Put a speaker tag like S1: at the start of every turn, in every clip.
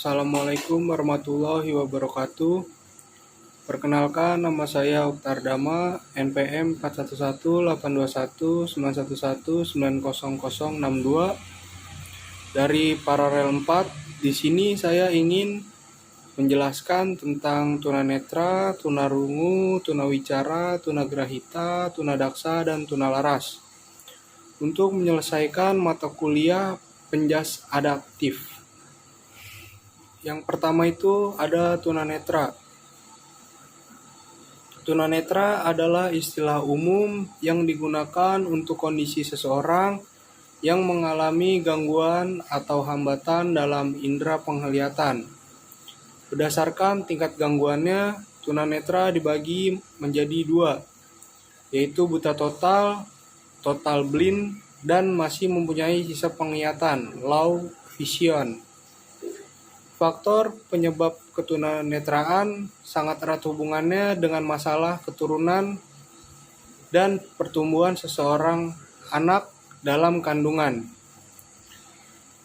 S1: Assalamualaikum warahmatullahi wabarakatuh. Perkenalkan, nama saya Oktardama, NPM 41182191190062 dari Paralel 4. Di sini saya ingin menjelaskan tentang tunanetra, tunarungu, tunawicara, tunagrahita, tunadaksa, dan tunalaras untuk menyelesaikan mata kuliah penjas adaptif. Yang pertama itu ada tunanetra. Tunanetra adalah istilah umum yang digunakan untuk kondisi seseorang yang mengalami gangguan atau hambatan dalam indera penglihatan. Berdasarkan tingkat gangguannya, tunanetra dibagi menjadi dua, yaitu buta total, total blind, dan masih mempunyai sisa penglihatan, low vision. Faktor penyebab ketunanetraan sangat erat hubungannya dengan masalah keturunan dan pertumbuhan seseorang anak dalam kandungan.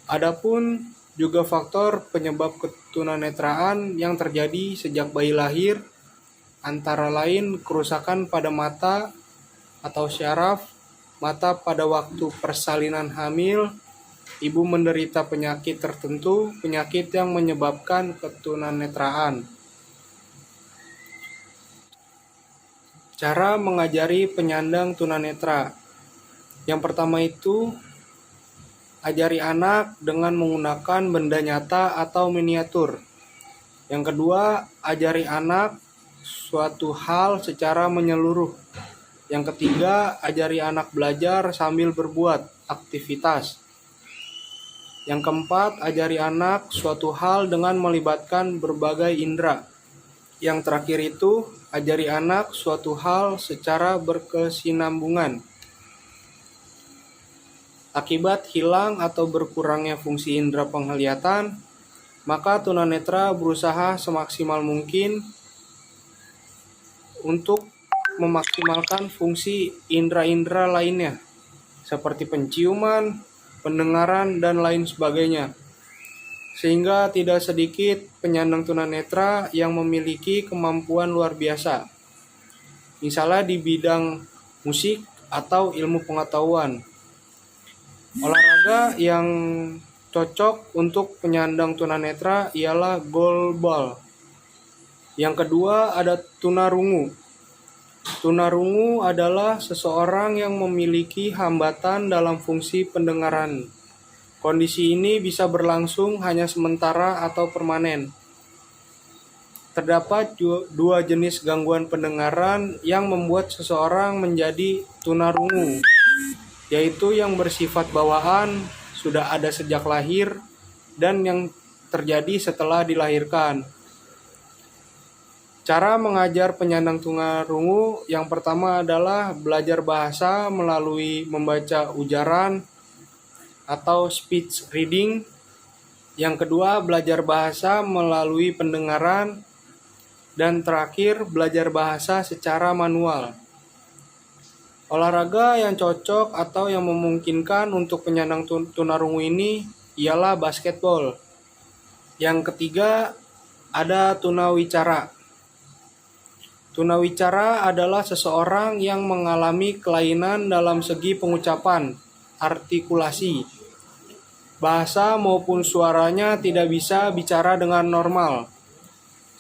S1: Adapun juga faktor penyebab ketunanetraan yang terjadi sejak bayi lahir, antara lain kerusakan pada mata atau syaraf mata pada waktu persalinan hamil, ibu menderita penyakit tertentu, penyakit yang menyebabkan ketunanetraan. Cara mengajari penyandang tunanetra. Yang pertama itu, ajari anak dengan menggunakan benda nyata atau miniatur. Yang kedua, ajari anak suatu hal secara menyeluruh. Yang ketiga, ajari anak belajar sambil berbuat aktivitas. Yang keempat, ajari anak suatu hal dengan melibatkan berbagai indera. Yang terakhir itu, ajari anak suatu hal secara berkesinambungan. Akibat hilang atau berkurangnya fungsi indera penglihatan, maka tunanetra berusaha semaksimal mungkin untuk memaksimalkan fungsi indera-indera lainnya, seperti penciuman, pendengaran, dan lain sebagainya. Sehingga tidak sedikit penyandang tunanetra yang memiliki kemampuan luar biasa. Misalnya di bidang musik atau ilmu pengetahuan. Olahraga yang cocok untuk penyandang tunanetra ialah goalball. Yang kedua ada tunarungu. Tunarungu adalah seseorang yang memiliki hambatan dalam fungsi pendengaran. Kondisi ini bisa berlangsung hanya sementara atau permanen. Terdapat dua jenis gangguan pendengaran yang membuat seseorang menjadi tunarungu, yaitu yang bersifat bawaan, sudah ada sejak lahir, dan yang terjadi setelah dilahirkan. Cara mengajar penyandang tunarungu yang pertama adalah belajar bahasa melalui membaca ujaran atau speech reading. Yang kedua, belajar bahasa melalui pendengaran. Dan terakhir, belajar bahasa secara manual. Olahraga yang cocok atau yang memungkinkan untuk penyandang tunarungu ini ialah basketball. Yang ketiga, ada tunawicara. Tunawicara adalah seseorang yang mengalami kelainan dalam segi pengucapan, artikulasi, bahasa maupun suaranya tidak bisa bicara dengan normal,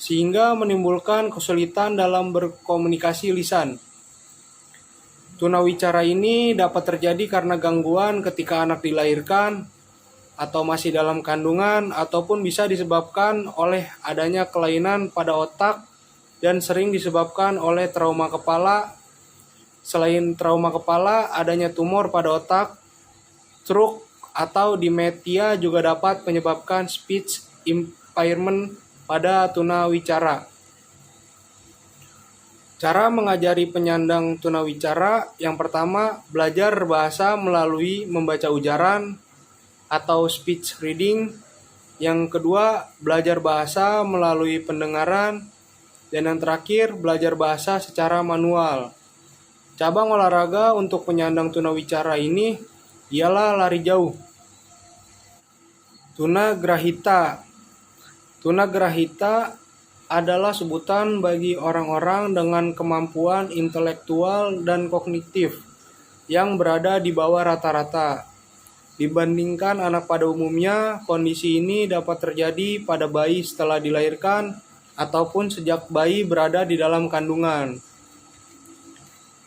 S1: sehingga menimbulkan kesulitan dalam berkomunikasi lisan. Tunawicara ini dapat terjadi karena gangguan ketika anak dilahirkan, atau masih dalam kandungan, ataupun bisa disebabkan oleh adanya kelainan pada otak dan sering disebabkan oleh trauma kepala. Selain trauma kepala, adanya tumor pada otak, stroke, atau dementia juga dapat menyebabkan speech impairment pada tunawicara. Cara mengajari penyandang tunawicara, yang pertama, belajar bahasa melalui membaca ujaran atau speech reading. Yang kedua, belajar bahasa melalui pendengaran. Dan yang terakhir, belajar bahasa secara manual. Cabang olahraga untuk penyandang tunawicara ini ialah lari jauh. Tunagrahita Tunagrahita adalah sebutan bagi orang-orang dengan kemampuan intelektual dan kognitif yang berada di bawah rata-rata. Dibandingkan anak pada umumnya, kondisi ini dapat terjadi pada bayi setelah dilahirkan ataupun sejak bayi berada di dalam kandungan.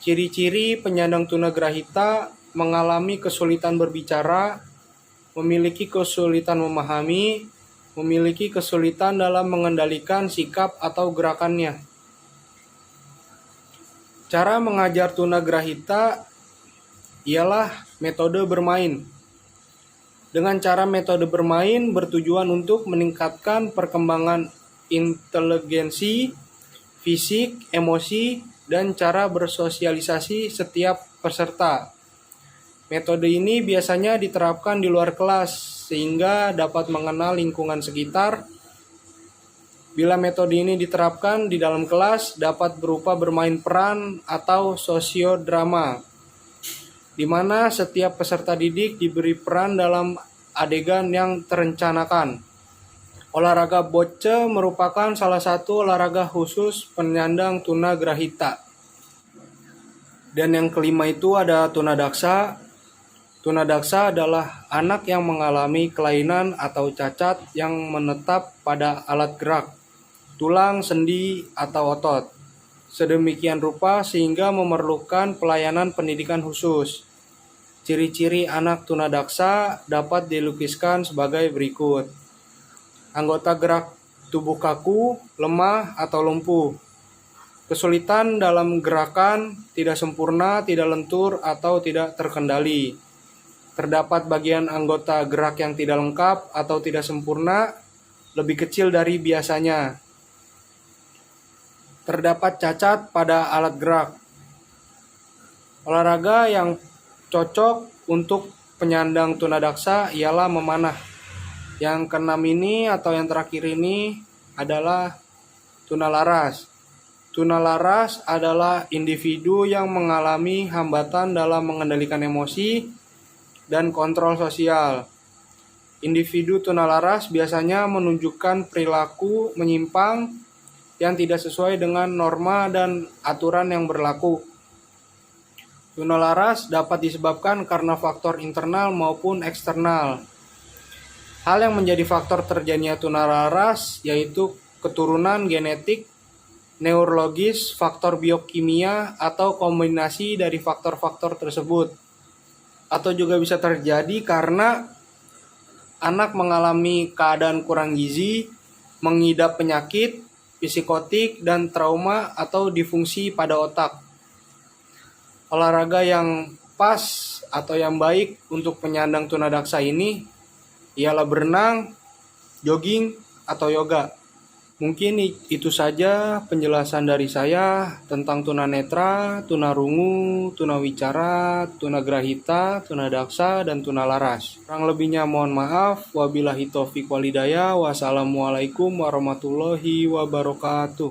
S1: Ciri-ciri penyandang tunagrahita mengalami kesulitan berbicara, memiliki kesulitan memahami, memiliki kesulitan dalam mengendalikan sikap atau gerakannya. Cara mengajar tunagrahita ialah metode bermain. Dengan cara metode bermain bertujuan untuk meningkatkan perkembangan inteligensi, fisik, emosi, dan cara bersosialisasi setiap peserta. Metode ini biasanya diterapkan di luar kelas sehingga dapat mengenal lingkungan sekitar. Bila metode ini diterapkan di dalam kelas dapat berupa bermain peran atau sosiodrama, di mana setiap peserta didik diberi peran dalam adegan yang terencanakan. Olahraga bocce merupakan salah satu olahraga khusus penyandang tunagrahita. Dan yang kelima itu ada tunadaksa. Tunadaksa adalah anak yang mengalami kelainan atau cacat yang menetap pada alat gerak, tulang, sendi, atau otot. Sedemikian rupa sehingga memerlukan pelayanan pendidikan khusus. Ciri-ciri anak tunadaksa dapat dilukiskan sebagai berikut. Anggota gerak tubuh kaku, lemah, atau lumpuh. Kesulitan dalam gerakan, tidak sempurna, tidak lentur, atau tidak terkendali. Terdapat bagian anggota gerak yang tidak lengkap atau tidak sempurna, lebih kecil dari biasanya. Terdapat cacat pada alat gerak. Olahraga yang cocok untuk penyandang tunadaksa ialah memanah. Yang keenam ini atau yang terakhir ini adalah tunalaras. Tunalaras adalah individu yang mengalami hambatan dalam mengendalikan emosi dan kontrol sosial. Individu tunalaras biasanya menunjukkan perilaku menyimpang yang tidak sesuai dengan norma dan aturan yang berlaku. Tunalaras dapat disebabkan karena faktor internal maupun eksternal. Hal yang menjadi faktor terjadinya tunalaras yaitu keturunan genetik, neurologis, faktor biokimia, atau kombinasi dari faktor-faktor tersebut. Atau juga bisa terjadi karena anak mengalami keadaan kurang gizi, mengidap penyakit, psikotik, dan trauma atau disfungsi pada otak. Olahraga yang pas atau yang baik untuk penyandang tunadaksa ini ialah berenang, jogging, atau yoga. Mungkin itu saja penjelasan dari saya tentang tunanetra, tunarungu, tunawicara, tunagrahita, tunadaksa, dan tunalaras. Kurang lebihnya mohon maaf. Wabillahi taufiq walhidayah. Wassalamualaikum warahmatullahi wabarakatuh.